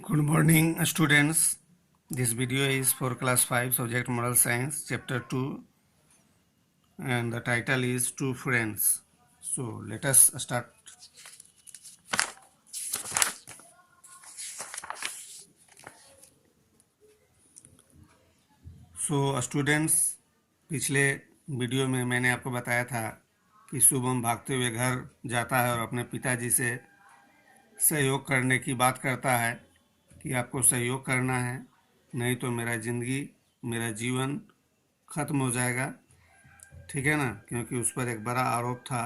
Good morning, students. This video is for class 5 subject moral science chapter 2 and the title is Two Friends. So let us start. So students, पिछले video में मैंने आपको बताया था कि शुभम भागते हुए घर जाता है और अपने पिताजी से सहयोग करने की बात करता है कि आपको सहयोग करना है, नहीं तो मेरा जीवन ख़त्म हो जाएगा। ठीक है ना, क्योंकि उस पर एक बड़ा आरोप था।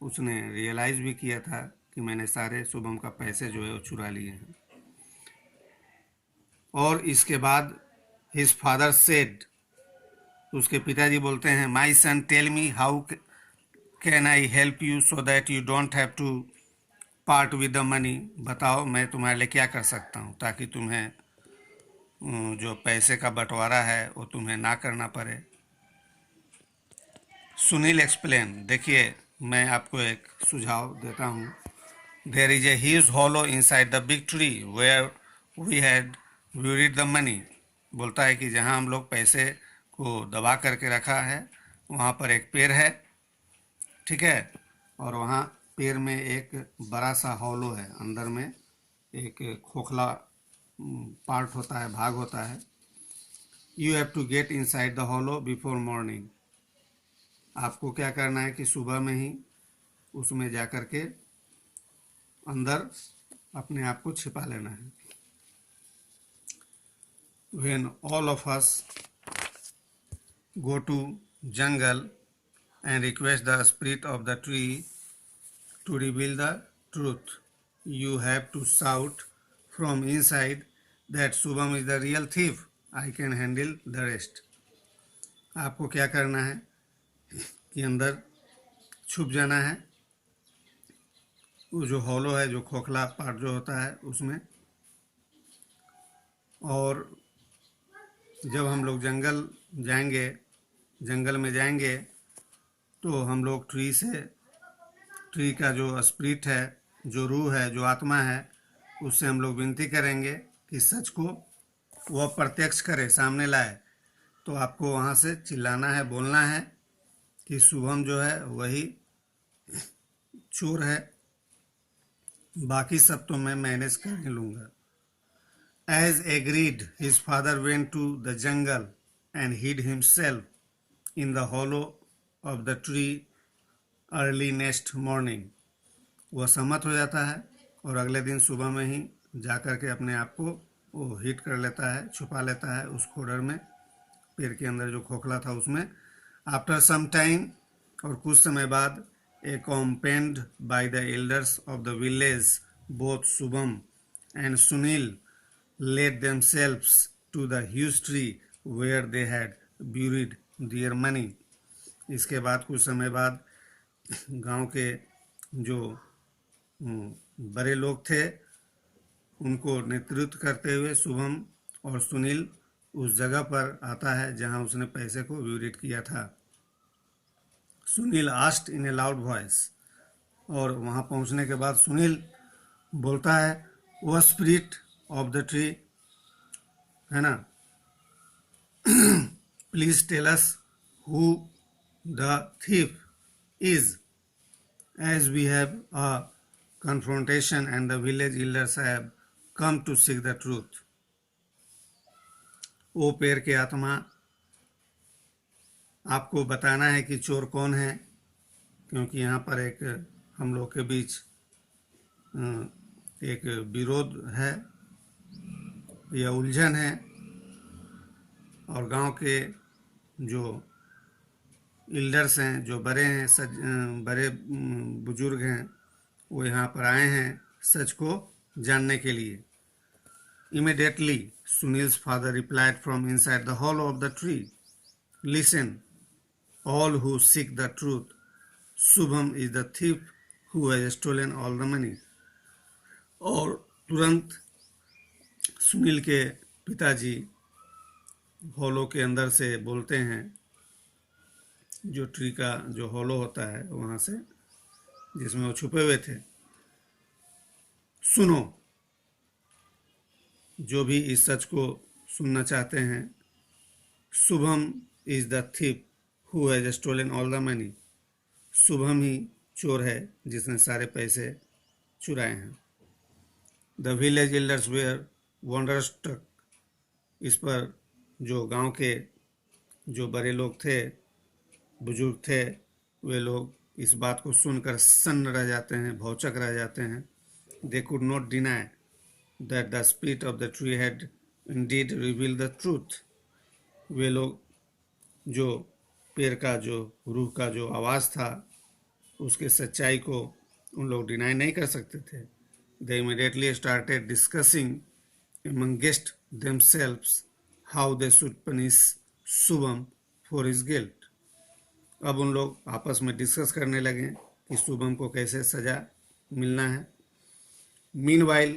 उसने रियलाइज़ भी किया था कि मैंने सारे शुभम का पैसे जो है वो चुरा लिए हैं। और इसके बाद हिज फादर सेड, उसके पिताजी बोलते हैं, my son tell me how can I help you so that you don't have to part with the money. बताओ मैं तुम्हारे लिए क्या कर सकता हूँ ताकि तुम्हें जो पैसे का बंटवारा है वो तुम्हें ना करना पड़े। सुनील एक्सप्लेन, देखिए मैं आपको एक सुझाव देता हूँ। There is a huge hollow inside the big tree where we had buried the money. बोलता है कि जहाँ हम लोग पैसे को दबा करके रखा है वहाँ पर एक पेड़ है, ठीक है, और वहाँ पेड़ में एक बड़ा सा हॉलो है, अंदर में एक खोखला पार्ट होता है, भाग होता है। You have to get inside the hollow before morning. आपको क्या करना है कि सुबह में ही उसमें जा कर के अंदर अपने आप को छिपा लेना है। When all of us go to jungle and request the spirit of the tree to reveal the truth, you have to shout from inside that Shubham is the real thief. I can handle the rest. आपको क्या करना है कि अंदर छुप जाना है, वो जो हॉलो है, जो खोखला पार्ट जो होता है उसमें। और जब हम लोग जंगल में जाएंगे तो हम लोग ट्री का जो स्पिरिट है, जो रूह है, जो आत्मा है, उससे हम लोग विनती करेंगे कि सच को वह प्रत्यक्ष करे, सामने लाए। तो आपको वहाँ से चिल्लाना है, बोलना है कि शुभम जो है वही चोर है, बाकी सब तो मैं मैनेज कर लूँगा। As agreed, his father went to the jungle and hid himself in the hollow of the tree early next morning. वह सहमत हो जाता है और अगले दिन सुबह में ही जा कर के अपने आप को वो हिट कर लेता है, छुपा लेता है उस खोडर में, पेड़ के अंदर जो खोखला था उसमें। आफ्टर सम टाइम, और कुछ समय बाद, accompanied by the elders of the village, both Shubham and Sunil led themselves to the huge tree where they had buried their money. इसके बाद कुछ समय बाद गांव के जो बड़े लोग थे उनको नेतृत्व करते हुए शुभम और सुनील उस जगह पर आता है जहां उसने पैसे को ब्यूरिड किया था। Sunil asked in A loud voice, और वहां पहुंचने के बाद सुनील बोलता है, वह स्पिरिट ऑफ द ट्री है ना, please tell us who the thief is, as we have a confrontation and the village elders have come to seek the truth. ओ पेड़ के आत्मा, आपको बताना है कि चोर कौन है, क्योंकि यहाँ पर एक हम लोग के बीच एक विरोध है या उलझन है, और गांव के जो एल्डर्स हैं, जो बड़े बुजुर्ग हैं, वो यहाँ पर आए हैं सच को जानने के लिए। Immediately Sunil's father replied from inside the hollow of the tree, listen all who seek the truth, Shubham is the thief who has stolen all the money. और तुरंत सुनील के पिताजी हॉलो के अंदर से बोलते हैं, जो ट्री का जो हॉलो होता है वहाँ से जिसमें वो छुपे हुए थे, सुनो, जो भी इस सच को सुनना चाहते हैं, Shubham is the thief who has stolen all the money. Shubham ही चोर है जिसने सारे पैसे चुराए हैं। The village elders were wonderstruck. इस पर जो गांव के जो बड़े लोग थे, बुजुर्ग थे, वे लोग इस बात को सुनकर सन्न रह जाते हैं, भौचक रह जाते हैं। They could not deny that the spirit of the tree had indeed reveal the truth. वे लोग जो पेड़ का जो रूह का जो आवाज़ था, उसके सच्चाई को उन लोग डिनाई नहीं कर सकते थे। दे immediately started discussing amongst themselves how they should punish Shubham for his guilt। अब उन लोग आपस में डिस्कस करने लगे कि शुभम को कैसे सजा मिलना है। Meanwhile,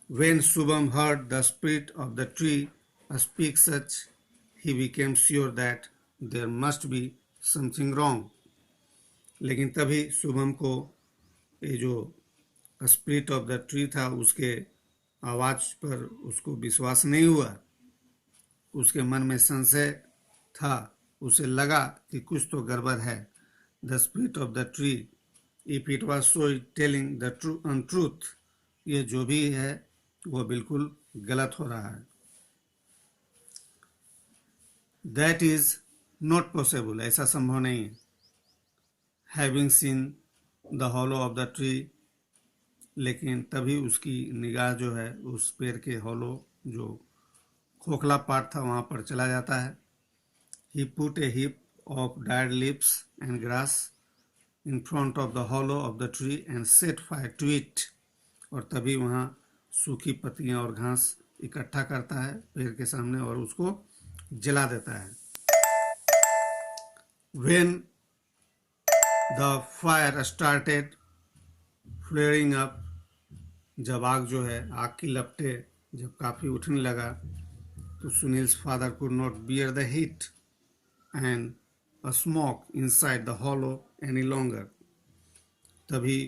when Shubham heard the spirit of the tree speak such, he became sure that there must be something wrong। लेकिन तभी शुभम को ये जो स्पिरिट ऑफ द ट्री था, उसके आवाज़ पर उसको विश्वास नहीं हुआ। उसके मन में संशय था, उसे लगा कि कुछ तो गड़बड़ है। The spirit of the tree, if it was so telling the untruth, ये जो भी है वो बिल्कुल गलत हो रहा है। दैट इज नॉट पॉसिबल, ऐसा संभव नहीं है। Having seen the hollow of the tree, लेकिन तभी उसकी निगाह जो है उस पेड़ के हॉलो जो खोखला पार्ट था वहाँ पर चला जाता है। He put a heap of dried leaves and grass in front of the hollow of the tree and set fire to it. और तभी वहाँ सूखी पत्तियाँ और घास इकट्ठा करता है पेड़ के सामने और उसको जला देता है। When the fire started flaring up, जब आग जो है, आग की लपटे जब काफ़ी उठने लगा, तो Sunil's father could not bear the heat and a smoke inside the hollow any longer. तभी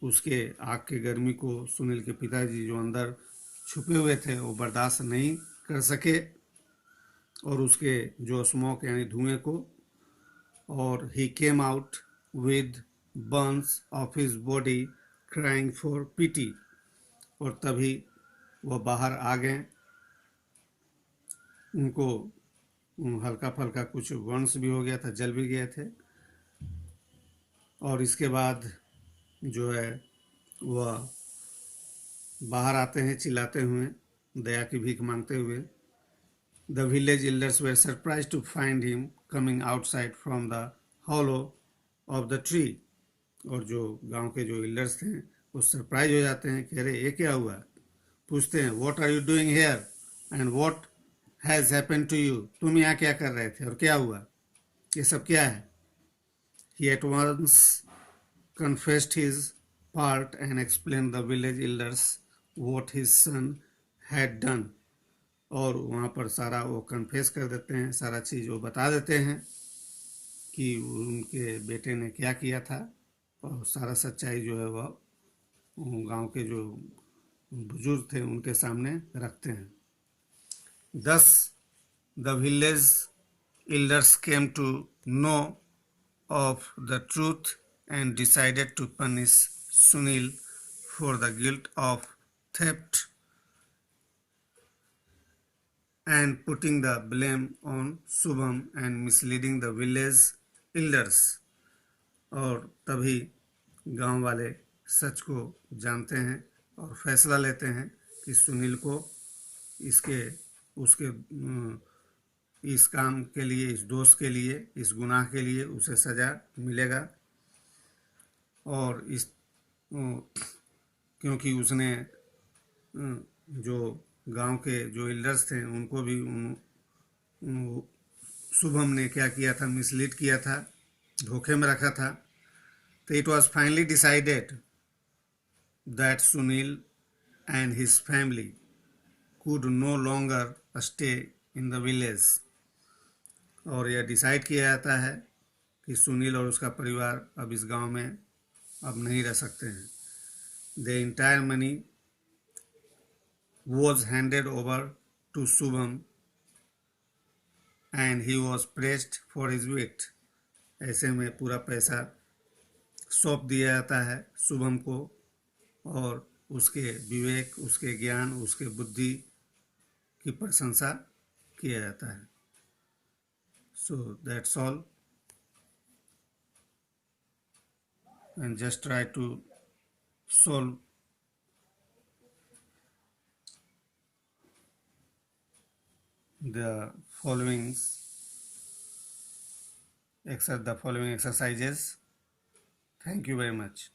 उसके आग की गर्मी को सुनील के पिताजी जो अंदर छुपे हुए थे वो बर्दाश्त नहीं कर सके, और उसके जो स्मोक यानी धुएं को, और he came out with burns of his body crying for pity. और तभी वह बाहर आ गए। उनको हल्का फल्का कुछ बर्न्स भी हो गया था, जल भी गए थे। और इसके बाद जो है वह बाहर आते हैं चिल्लाते हुए, दया की भीख मांगते हुए। The village elders were surprise to find him coming outside from the hollow of the tree. और जो गांव के जो एल्डर्स थे वो सरप्राइज हो जाते हैं कि अरे ये क्या हुआ। पूछते हैं what are you doing here and what has happened to you. तुम यहाँ क्या कर रहे थे और क्या हुआ, ये सब क्या है। He at once confessed his part and explained the village elders what his son had done। और वहाँ पर सारा वो कन्फेस कर देते हैं, सारा चीज़ वो बता देते हैं कि उनके बेटे ने क्या किया था, और सारा सच्चाई जो है वह गांव के जो बुजुर्ग थे उनके सामने रखते हैं। Thus the village elders came to know of the truth and decided to punish Sunil for the guilt of theft and putting the blame on Shubham and misleading the village elders। और तभी गांव वाले सच को जानते हैं और फैसला लेते हैं कि सुनील को इसके उसके इस काम के लिए, इस दोष के लिए, इस गुनाह के लिए उसे सज़ा मिलेगा। और इस क्योंकि उसने जो गांव के जो एल्डर्स थे उनको भी शुभम ने क्या किया था, मिसलीड किया था, धोखे में रखा था। तो it was finally decided that Sunil and his family could no longer stay in the village। और यह डिसाइड किया जाता है कि सुनील और उसका परिवार अब इस गांव में अब नहीं रह सकते हैं। The entire money was handed over to Shubham and he was praised for his wit. ऐसे में पूरा पैसा सौंप दिया जाता है शुभम को और उसके विवेक, उसके ज्ञान, उसके बुद्धि की प्रशंसा किया जाता है. So that's all, and just try to solve the following exercises. Thank you very much.